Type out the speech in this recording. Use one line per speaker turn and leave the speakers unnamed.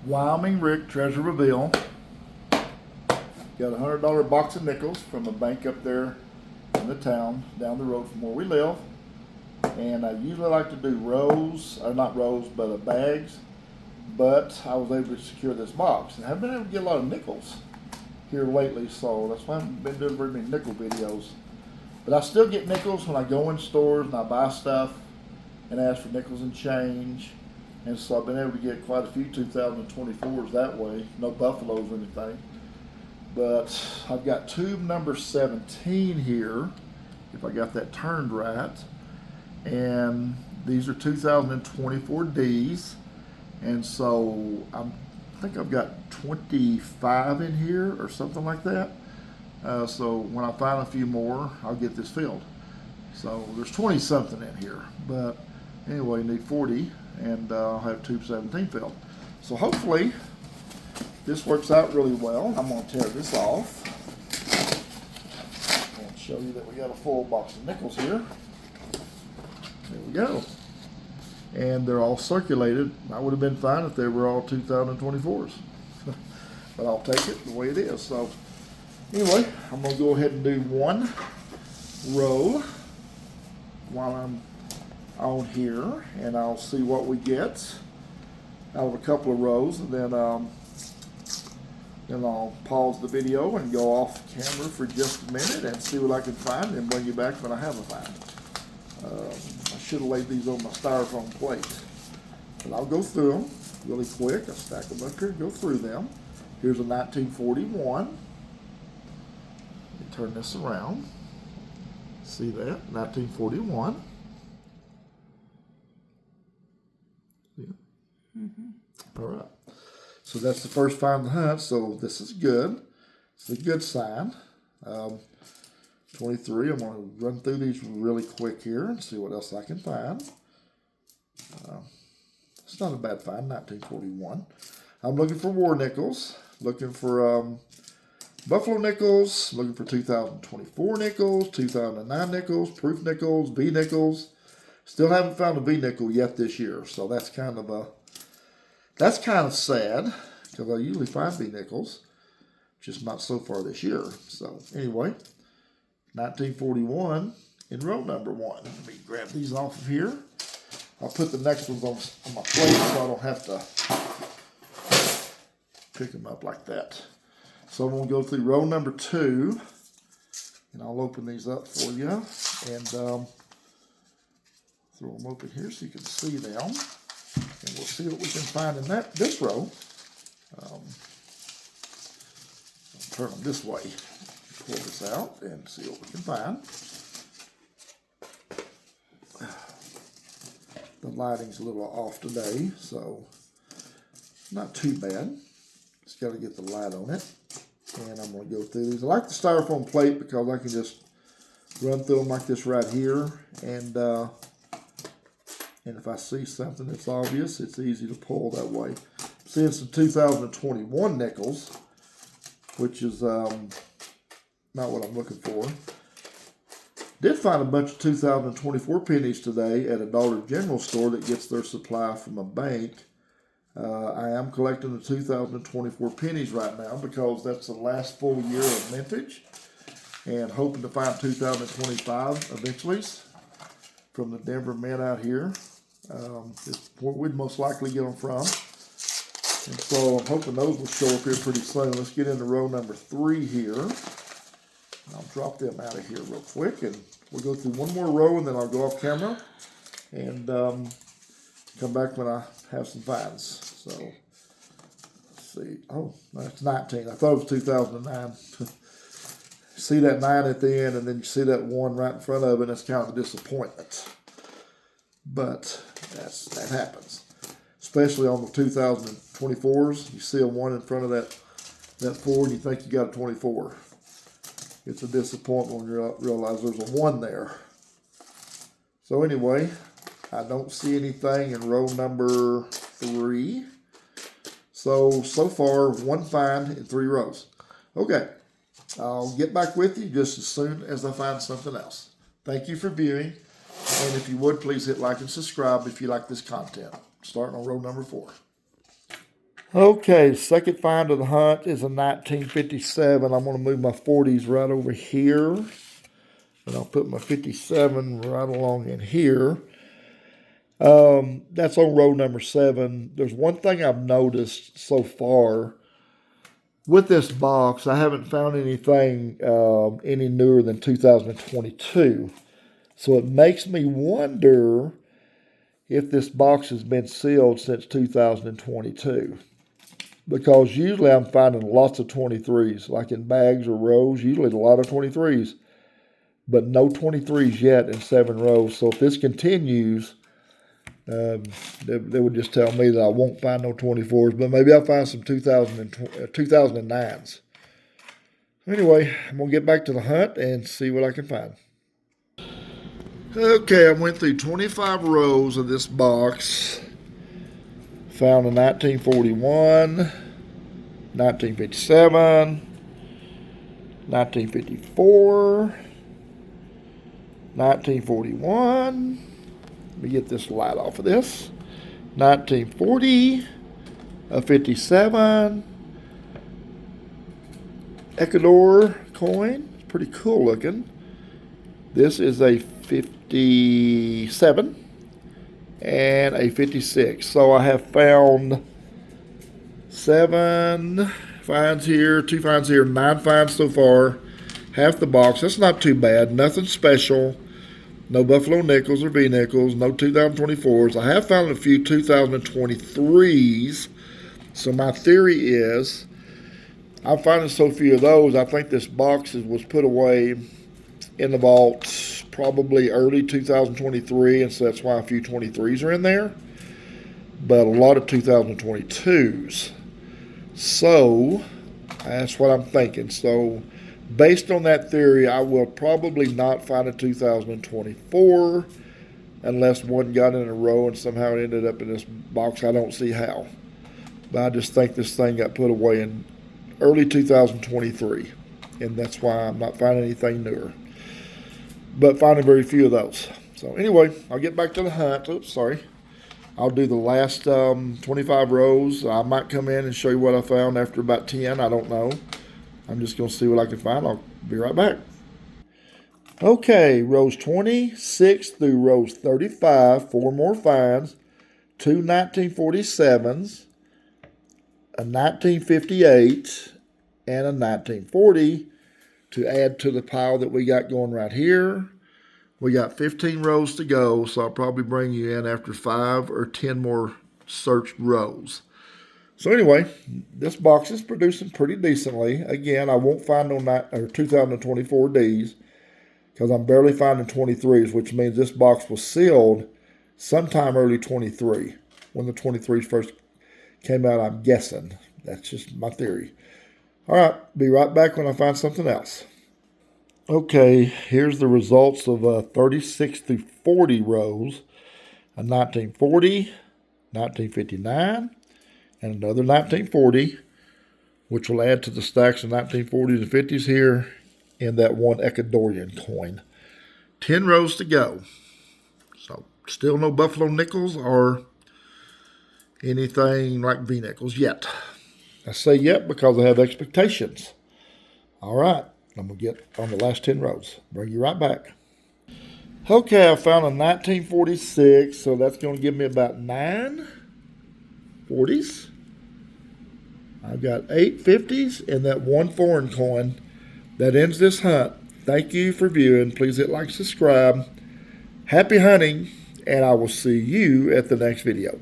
Wyoming Rick Treasure Reveal. Got a $100 box of nickels from a bank up there in the town down the road from where we live. And I usually like to do rows, or not rows, but bags. But I was able to secure this box. And I haven't been able to get a lot of nickels here lately, so that's why I haven't been doing very many nickel videos. But I still get nickels when I go in stores and I buy stuff and ask for nickels and change. And so I've been able to get quite a few 2024s that way. No buffaloes or anything. But I've got tube number 17 here, if I got that turned right. And these are 2024 Ds. And so I think I've got 25 in here or something like that. So when I find a few more, I'll get this filled. So there's 20 something in here. But anyway, you need 40 and I'll have tube 17 filled. So hopefully this works out really well. I'm going to tear this off. I'm going to show you that we got a full box of nickels here. There we go. And they're all circulated. I would have been fine if they were all 2024s. But I'll take it the way it is. So anyway, I'm going to go ahead and do one row while I'm on here, and I'll see what we get out of a couple of rows, and then I'll pause the video and go off camera for just a minute and see what I can find and bring you back when I have a find. I should have laid these on my styrofoam plate, but I'll go through them really quick. I'll stack them up here and go through them. Here's a 1941. Let me turn this around. See that? 1941. Yeah. All right. So that's the first find of the hunt. So this is good. It's a good sign. 23. I'm going to run through these really quick here and see what else I can find. It's not a bad find. 1941. I'm looking for war nickels. Looking for buffalo nickels. Looking for 2024 nickels, 2009 nickels, proof nickels, V nickels. Still haven't found a V nickel yet this year, so that's kind of sad because I usually find V nickels, just not so far this year. So anyway, 1941 in row number 1. Let me grab these off of here. I'll put the next ones on my plate so I don't have to pick them up like that. So I'm going to go through row number 2, and I'll open these up for you and throw them open here so you can see them. And we'll see what we can find in this row. I'll turn them this way. Pull this out and see what we can find. The lighting's a little off today, so not too bad. Just got to get the light on it. And I'm going to go through these. I like the styrofoam plate because I can just run through them like this right here. And if I see something that's obvious, it's easy to pull that way. I'm seeing some 2021 nickels, which is not what I'm looking for. Did find a bunch of 2024 pennies today at a Dollar General store that gets their supply from a bank. I am collecting the 2024 pennies right now because that's the last full year of vintage, and hoping to find 2025 eventually from the Denver Mint out here. It's where we'd most likely get them from. And so I'm hoping those will show up here pretty soon. Let's get into row number 3 here. I'll drop them out of here real quick, and we'll go through one more row, and then I'll go off camera and come back when I have some finds. So let's see. Oh, that's 19. I thought it was 2009. See that 9 at the end, and then you see that 1 right in front of it. That's kind of a disappointment. But that happens, especially on the 2024s. You see a 1 in front of that 4, and you think you got a 24. It's a disappointment when you realize there's a 1 there. So anyway, I don't see anything in row number 3. So far, 1 find in 3 rows. Okay, I'll get back with you just as soon as I find something else. Thank you for viewing. And if you would, please hit like and subscribe if you like this content. Starting on row number 4. Okay, second find of the hunt is a 1957. I'm going to move my 40s right over here. And I'll put my 57 right along in here. That's on row number 7. There's one thing I've noticed so far with this box. I haven't found anything any newer than 2022. So it makes me wonder if this box has been sealed since 2022. Because usually I'm finding lots of 23s, like in bags or rows, usually a lot of 23s. But no 23s yet in 7 rows. So if this continues, they would just tell me that I won't find no 24s, but maybe I'll find some 2009s. Anyway, I'm going to get back to the hunt and see what I can find. Okay, I went through 25 rows of this box. Found a 1941, 1957, 1954, 1941. Let me get this light off of this. 1940, a 57, Ecuador coin. It's pretty cool looking. This is a 57 and a 56. So I have found 7 finds here, 2 finds here, 9 finds so far. Half the box. That's not too bad. Nothing special. No Buffalo nickels or V-nickels. No 2024s. I have found a few 2023s. So my theory is, I'm finding so few of those, I think this box was put away in the vault probably early 2023, and so that's why a few 23s are in there, but a lot of 2022s. So that's what I'm thinking. So based on that theory, I will probably not find a 2024 unless one got in a row and somehow it ended up in this box. I don't see how, but I just think this thing got put away in early 2023, and that's why I'm not finding anything newer, but finding very few of those. So anyway, I'll get back to the hunt. Oops, sorry. I'll do the last 25 rows. I might come in and show you what I found after about 10. I don't know. I'm just going to see what I can find. I'll be right back. Okay, rows 26 through rows 35, 4 more finds, 2 1947s, a 1958, and a 1940 to add to the pile that we got going right here. We got 15 rows to go, so I'll probably bring you in after 5 or 10 more searched rows. So anyway, this box is producing pretty decently. Again, I won't find no 2024 Ds because I'm barely finding 23s, which means this box was sealed sometime early 23 when the 23s first came out, I'm guessing. That's just my theory. All right, be right back when I find something else. Okay, here's the results of 36 through 40 rows. A 1940, 1959, and another 1940, which will add to the stacks of 1940s and 50s here in that one Ecuadorian coin. 10 rows to go. So still no Buffalo nickels or anything like V-nickels yet. I say yet because I have expectations. All right, I'm going to get on the last 10 rows. Bring you right back. Okay, I found a 1946, so that's going to give me about 9 40s. I've got 8 50s and that one foreign coin. That ends this hunt. Thank you for viewing. Please hit like, subscribe. Happy hunting, and I will see you at the next video.